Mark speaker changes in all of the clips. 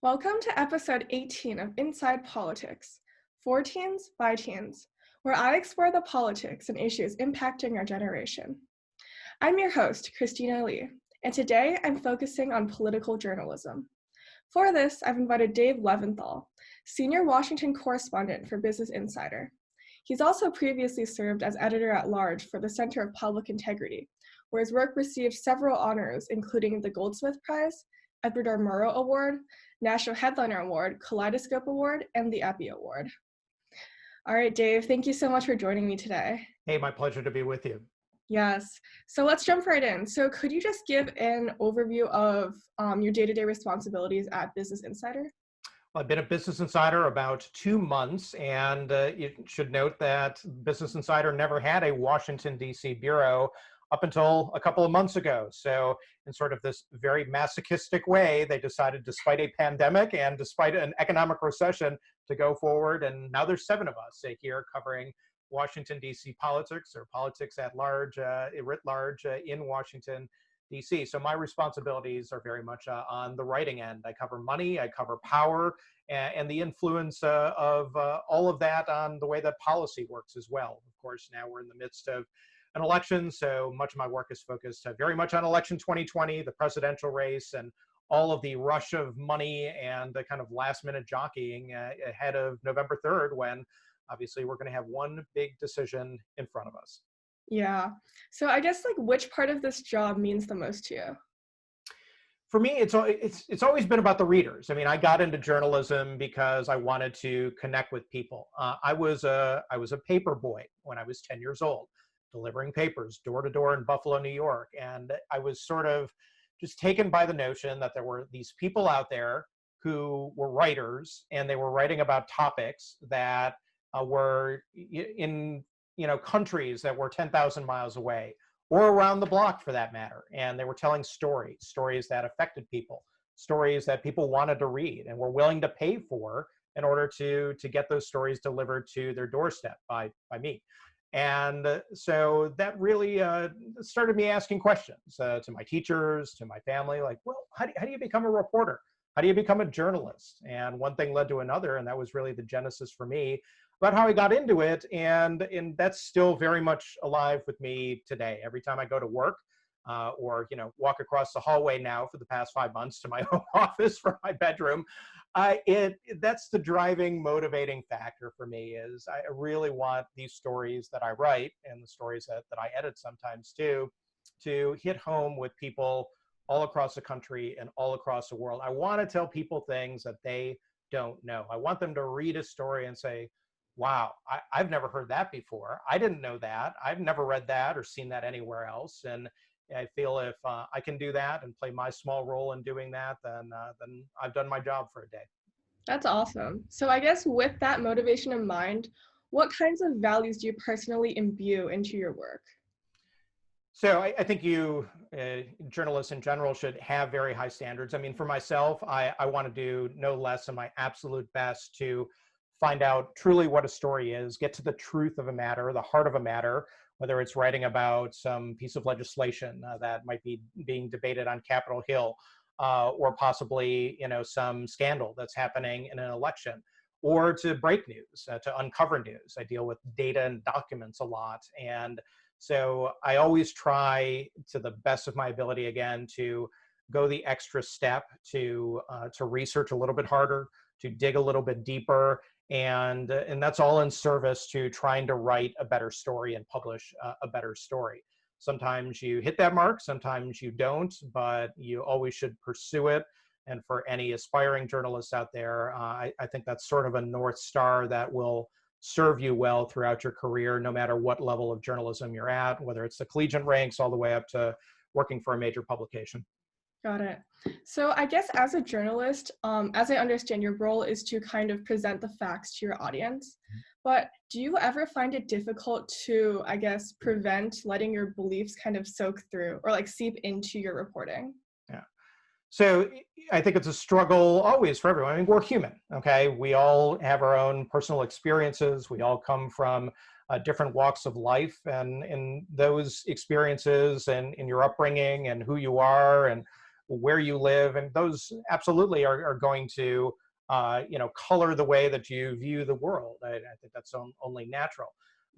Speaker 1: Welcome to episode 18 of Inside Politics, for teens by teens, where I explore the politics and issues impacting our generation. I'm your host, Christina Li, and today I'm focusing on political journalism. For this, I've invited Dave Levinthal, senior Washington correspondent for Business Insider. He's also previously served as editor-at-large for the Center of Public Integrity, where his work received several honors, including the Goldsmith Prize, Edward R. Murrow Award, National Headliner Award, Kaleidoscope Award, and the Epi Award. All right, Dave, thank you so much for joining me today.
Speaker 2: Hey, my pleasure to be with you.
Speaker 1: Yes, so let's jump right in. So could you just give an overview of your day-to-day responsibilities at Business Insider?
Speaker 2: Well, I've been at Business Insider about 2 months, and you should note that Business Insider never had a Washington, D.C. bureau up until a couple of months ago. So in sort of this very masochistic way, they decided, despite a pandemic and despite an economic recession, to go forward. And now there's 7 of us here covering Washington, D.C. politics, or politics at large, writ large in Washington, D.C. So my responsibilities are very much on the writing end. I cover money, I cover power, and the influence of all of that on the way that policy works as well. Of course, now we're in the midst of an election, so much of my work is focused very much on election 2020, the presidential race, and all of the rush of money and the kind of last-minute jockeying ahead of November 3rd, when obviously we're going to have one big decision in front of us.
Speaker 1: Yeah. So I guess which part of this job means the most to you?
Speaker 2: For me, it's always been about the readers. I mean, I got into journalism because I wanted to connect with people. I was a paper boy when I was 10 years old, delivering papers door to door in Buffalo, New York. And I was sort of just taken by the notion that there were these people out there who were writers, and they were writing about topics that were in countries that were 10,000 miles away or around the block for that matter. And they were telling stories that affected people, stories that people wanted to read and were willing to pay for in order to get those stories delivered to their doorstep by me. And so that really started me asking questions to my teachers, to my family, like, well, how do you become a reporter? How do you become a journalist? And one thing led to another, and that was really the genesis for me about how I got into it. And that's still very much alive with me today. Every time I go to work or walk across the hallway now for the past 5 months to my home office from my bedroom, that's the driving, motivating factor for me. Is I really want these stories that I write and the stories that I edit sometimes too, to hit home with people all across the country and all across the world. I want to tell people things that they don't know. I want them to read a story and say, wow, I've never heard that before. I didn't know that. I've never read that or seen that anywhere else. And I feel if I can do that and play my small role in doing that, then I've done my job for a day.
Speaker 1: That's awesome. So I guess with that motivation in mind, what kinds of values do you personally imbue into your work?
Speaker 2: So I think journalists in general should have very high standards. I mean, for myself, I want to do no less than my absolute best to find out truly what a story is, get to the truth of a matter, the heart of a matter, whether it's writing about some piece of legislation that might be being debated on Capitol Hill, or possibly some scandal that's happening in an election, or to break news, to uncover news. I deal with data and documents a lot, and so I always try, to the best of my ability, again, to go the extra step to research a little bit harder, to dig a little bit deeper, and that's all in service to trying to write a better story and publish a better story. Sometimes you hit that mark, sometimes you don't, but you always should pursue it. And for any aspiring journalists out there, I think that's sort of a North Star that will serve you well throughout your career, no matter what level of journalism you're at, whether it's the collegiate ranks all the way up to working for a major publication.
Speaker 1: Got it. So I guess as a journalist, as I understand, your role is to kind of present the facts to your audience. But do you ever find it difficult to, I guess, prevent letting your beliefs kind of soak through or seep into your reporting?
Speaker 2: Yeah. So I think it's a struggle always for everyone. I mean, we're human, okay? We all have our own personal experiences. We all come from different walks of life, and in those experiences and in your upbringing and who you are and where you live, and those absolutely are going to color the way that you view the world. I think that's only natural.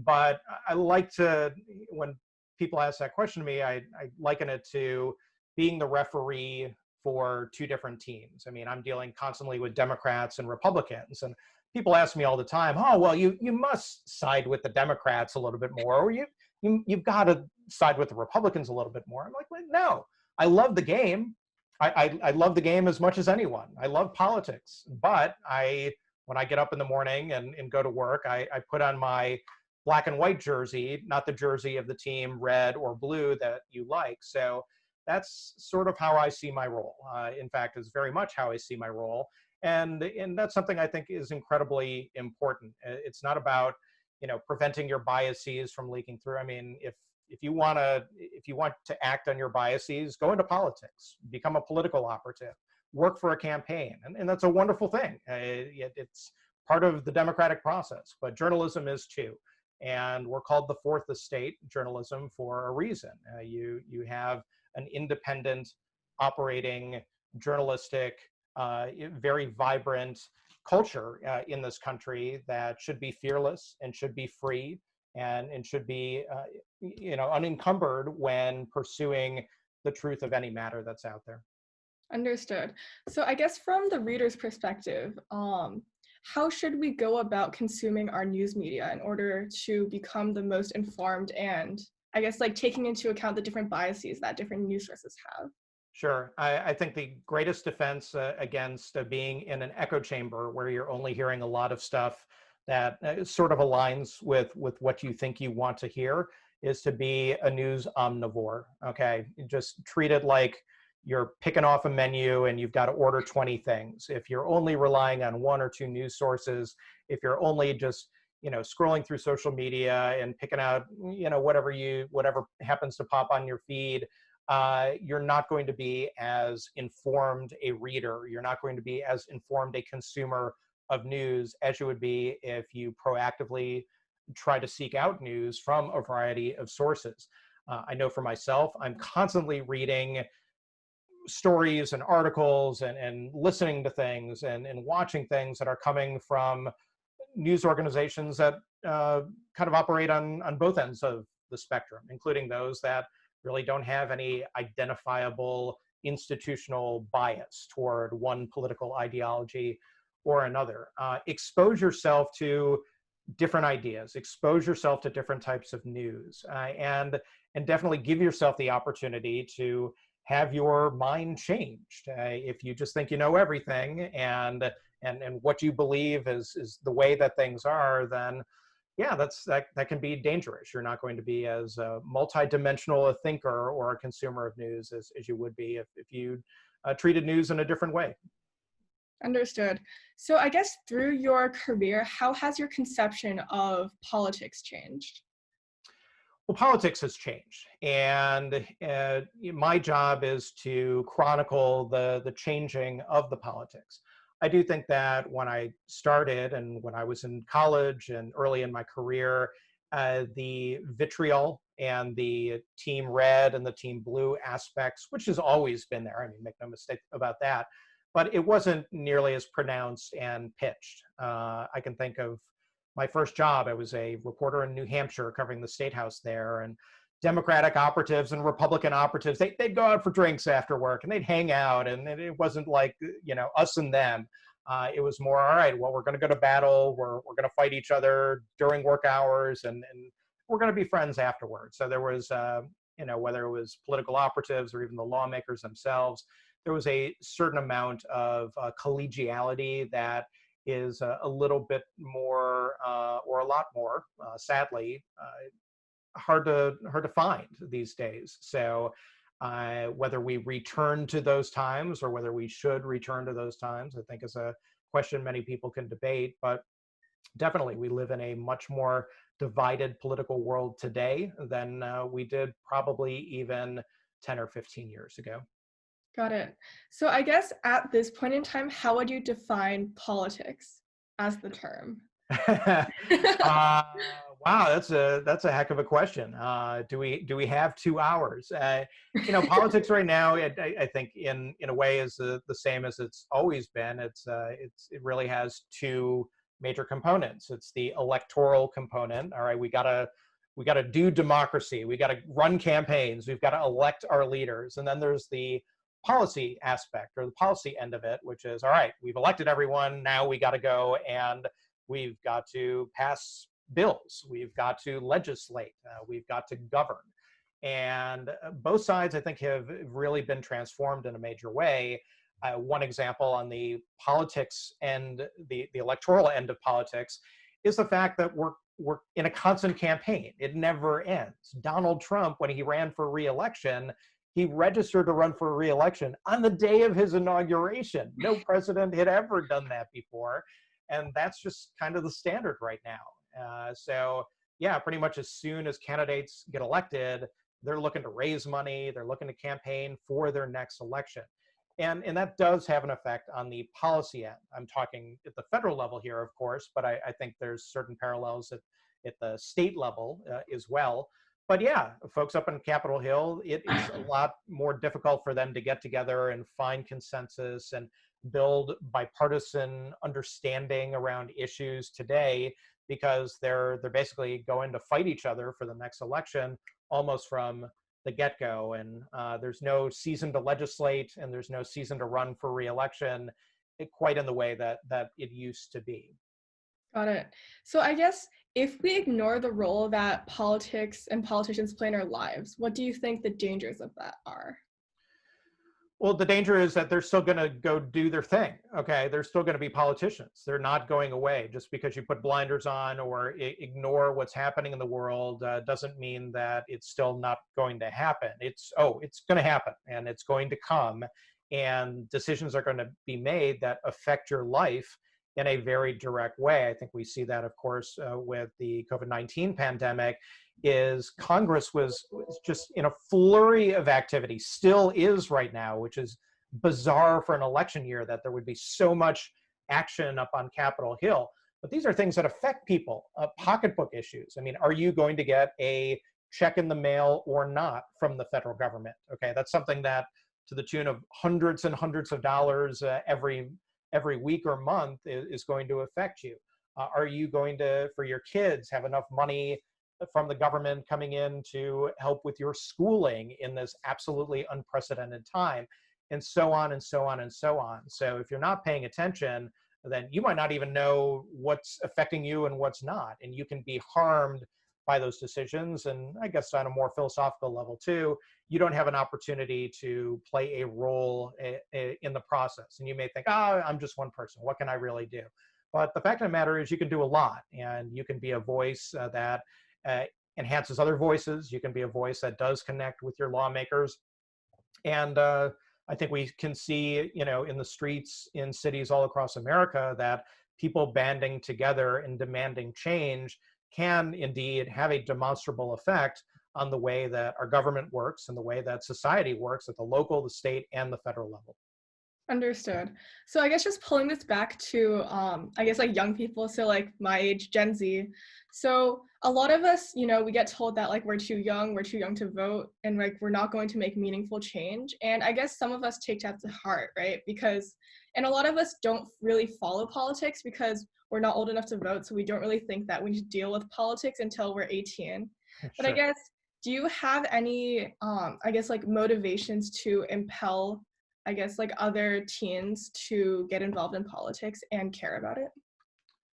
Speaker 2: But I like to, when people ask that question to me, I liken it to being the referee for two different teams. I mean, I'm dealing constantly with Democrats and Republicans, and people ask me all the time, oh, well, you must side with the Democrats a little bit more, or you've got to side with the Republicans a little bit more. I'm like, well, no, I love the game. I love the game as much as anyone. I love politics, but when I get up in the morning and go to work, I put on my black and white jersey, not the jersey of the team red or blue that you like. So that's sort of how I see my role. In fact, it's very much how I see my role. And that's something I think is incredibly important. It's not about, preventing your biases from leaking through. I mean, if you want to act on your biases, go into politics, become a political operative, work for a campaign. And that's a wonderful thing. It's part of the democratic process, but journalism is too. And we're called the fourth estate, journalism, for a reason. You have an independent, operating, journalistic, very vibrant culture in this country that should be fearless and should be free and should be unencumbered when pursuing the truth of any matter that's out there.
Speaker 1: Understood. So I guess from the reader's perspective, how should we go about consuming our news media in order to become the most informed and, I guess, like taking into account the different biases that different news sources have?
Speaker 2: Sure. I think the greatest defense against being in an echo chamber where you're only hearing a lot of stuff that sort of aligns with what you think you want to hear is to be a news omnivore. Okay. Just treat it like you're picking off a menu and you've got to order 20 things. If you're only relying on one or two news sources, if you're only just scrolling through social media and picking out whatever happens to pop on your feed, you're not going to be as informed a reader. You're not going to be as informed a consumer of news as you would be if you proactively try to seek out news from a variety of sources. I know for myself, I'm constantly reading stories and articles and listening to things and watching things that are coming from news organizations that kind of operate on both ends of the spectrum, including those that really don't have any identifiable institutional bias toward one political ideology or another. Expose yourself to different ideas, expose yourself to different types of news, and definitely give yourself the opportunity to have your mind changed. If you just think you know everything and what you believe is the way that things are, then yeah, that can be dangerous. You're not going to be as multidimensional a thinker or a consumer of news as you would be if you treated news in a different way.
Speaker 1: Understood. So I guess through your career, how has your conception of politics changed?
Speaker 2: Well, politics has changed, and my job is to chronicle the changing of the politics. I do think that when I started and when I was in college and early in my career, the vitriol and the team red and the team blue aspects, which has always been there, I mean, make no mistake about that, but it wasn't nearly as pronounced and pitched. I can think of my first job. I was a reporter in New Hampshire covering the state house there, and Democratic operatives and Republican operatives, they'd go out for drinks after work and they'd hang out, and it wasn't like, us and them. It was more, all right, well, we're going to go to battle. We're going to fight each other during work hours, and we're going to be friends afterwards. So there was, whether it was political operatives or even the lawmakers themselves, there was a certain amount of collegiality that is a little bit more, or a lot more, sadly, hard to find these days. So whether we return to those times or whether we should return to those times, I think is a question many people can debate. But definitely, we live in a much more divided political world today than we did probably even 10 or 15 years ago.
Speaker 1: Got it. So I guess at this point in time, how would you define politics as the term?
Speaker 2: Wow, that's a heck of a question. Do we have 2 hours? Politics right now, I think in a way is the same as it's always been. It really has two major components. It's the electoral component. All right, we gotta do democracy. We gotta run campaigns. We've got to elect our leaders, and then there's the policy aspect or the policy end of it, which is all right. We've elected everyone. Now we got to go and we've got to pass bills. We've got to legislate. We've got to govern. And both sides, I think, have really been transformed in a major way. One example on the politics and the electoral end of politics is the fact that we're in a constant campaign. It never ends. Donald Trump, when he ran for re-election, he registered to run for re-election on the day of his inauguration. No president had ever done that before. And that's just kind of the standard right now. So yeah, pretty much as soon as candidates get elected, they're looking to raise money, they're looking to campaign for their next election. And that does have an effect on the policy end. I'm talking at the federal level here, of course, but I think there's certain parallels at the state level as well. But yeah, folks up on Capitol Hill, it's a lot more difficult for them to get together and find consensus and build bipartisan understanding around issues today, because they're basically going to fight each other for the next election almost from the get-go. And there's no season to legislate, and there's no season to run for re-election quite in the way that it used to be.
Speaker 1: Got it. So I guess if we ignore the role that politics and politicians play in our lives, what do you think the dangers of that are?
Speaker 2: Well, the danger is that they're still going to go do their thing. Okay, they're still going to be politicians. They're not going away. Just because you put blinders on or ignore what's happening in the world doesn't mean that it's still not going to happen. It's going to happen, and it's going to come, and decisions are going to be made that affect your life in a very direct way. I think we see that, of course, with the COVID-19 pandemic. Is Congress was just in a flurry of activity, still is right now, which is bizarre for an election year that there would be so much action up on Capitol Hill. But these are things that affect people, pocketbook issues. I mean, are you going to get a check in the mail or not from the federal government? Okay, that's something that to the tune of hundreds and hundreds of dollars every week or month is going to affect you. Are you going to, for your kids, have enough money from the government coming in to help with your schooling in this absolutely unprecedented time, and so on and so on and so on. So if you're not paying attention, then you might not even know what's affecting you and what's not, and you can be harmed by those decisions. And I guess on a more philosophical level too, you don't have an opportunity to play a role in the process. And you may think, oh, I'm just one person, what can I really do? But the fact of the matter is you can do a lot, and you can be a voice that enhances other voices. You can be a voice that does connect with your lawmakers. And I think we can see, in the streets in cities all across America, that people banding together and demanding change can indeed have a demonstrable effect on the way that our government works and the way that society works at the local, the state, and the federal level.
Speaker 1: Understood. So I guess just pulling this back to, I guess like young people, so like my age, Gen Z. So a lot of us, we get told that like we're too young to vote, and like we're not going to make meaningful change. And I guess some of us take that to heart, right? And a lot of us don't really follow politics because we're not old enough to vote. So we don't really think that we need to deal with politics until we're 18. But
Speaker 2: Sure.
Speaker 1: I guess, do you have any, I guess like motivations to impel like other teens to get involved in politics and care about it?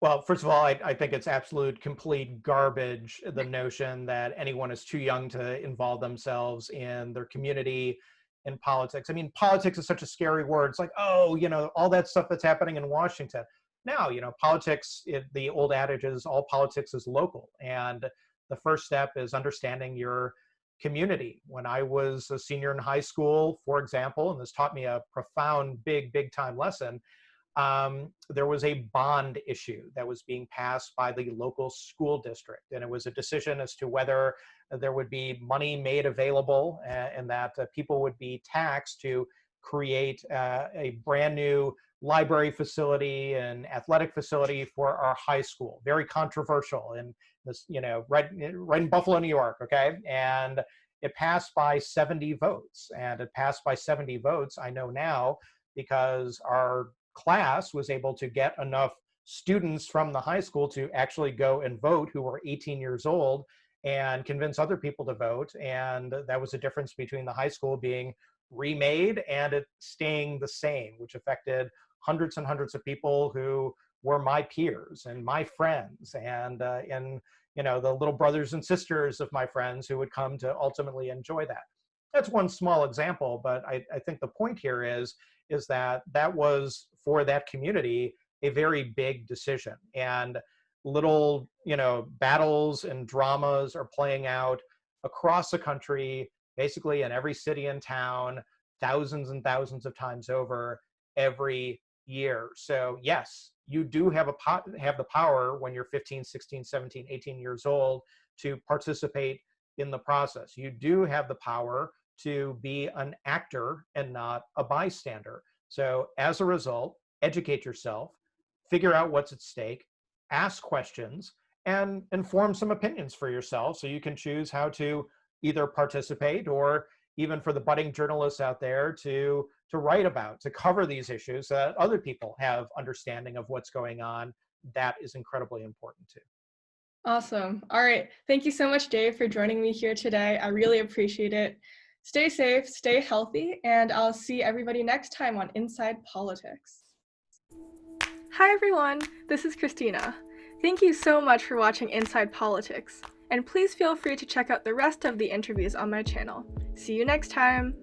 Speaker 2: Well, first of all, I think it's absolute complete garbage, the notion that anyone is too young to involve themselves in their community in politics. I mean, politics is such a scary word. It's like, oh, all that stuff that's happening in Washington. Now, politics, the old adage is all politics is local. And the first step is understanding your community. When I was a senior in high school, for example, and this taught me a profound, big time lesson, there was a bond issue that was being passed by the local school district. And it was a decision as to whether there would be money made available and that people would be taxed to create a brand new library facility and athletic facility for our high school. Very controversial in this, right in Buffalo, New York, okay? And it passed by 70 votes. And it passed by 70 votes, I know now, because our class was able to get enough students from the high school to actually go and vote who were 18 years old and convince other people to vote. And that was the difference between the high school being remade and it staying the same, which affected hundreds and hundreds of people who were my peers and my friends and the little brothers and sisters of my friends who would come to ultimately enjoy that. That's one small example, but I think the point here is that was, for that community, a very big decision. And little, battles and dramas are playing out across the country, basically in every city and town, thousands and thousands of times over every year. So yes, you do have the power when you're 15, 16, 17, 18 years old to participate in the process. You do have the power to be an actor and not a bystander. So as a result, educate yourself, figure out what's at stake, ask questions, and inform some opinions for yourself so you can choose how to either participate or, even for the budding journalists out there, to write about, to cover these issues so that other people have understanding of what's going on. That is incredibly important too.
Speaker 1: Awesome. All right. Thank you so much, Dave, for joining me here today. I really appreciate it. Stay safe, stay healthy, and I'll see everybody next time on Inside Politicz. Hi, everyone. This is Christina. Thank you so much for watching Inside Politicz, and please feel free to check out the rest of the interviews on my channel. See you next time.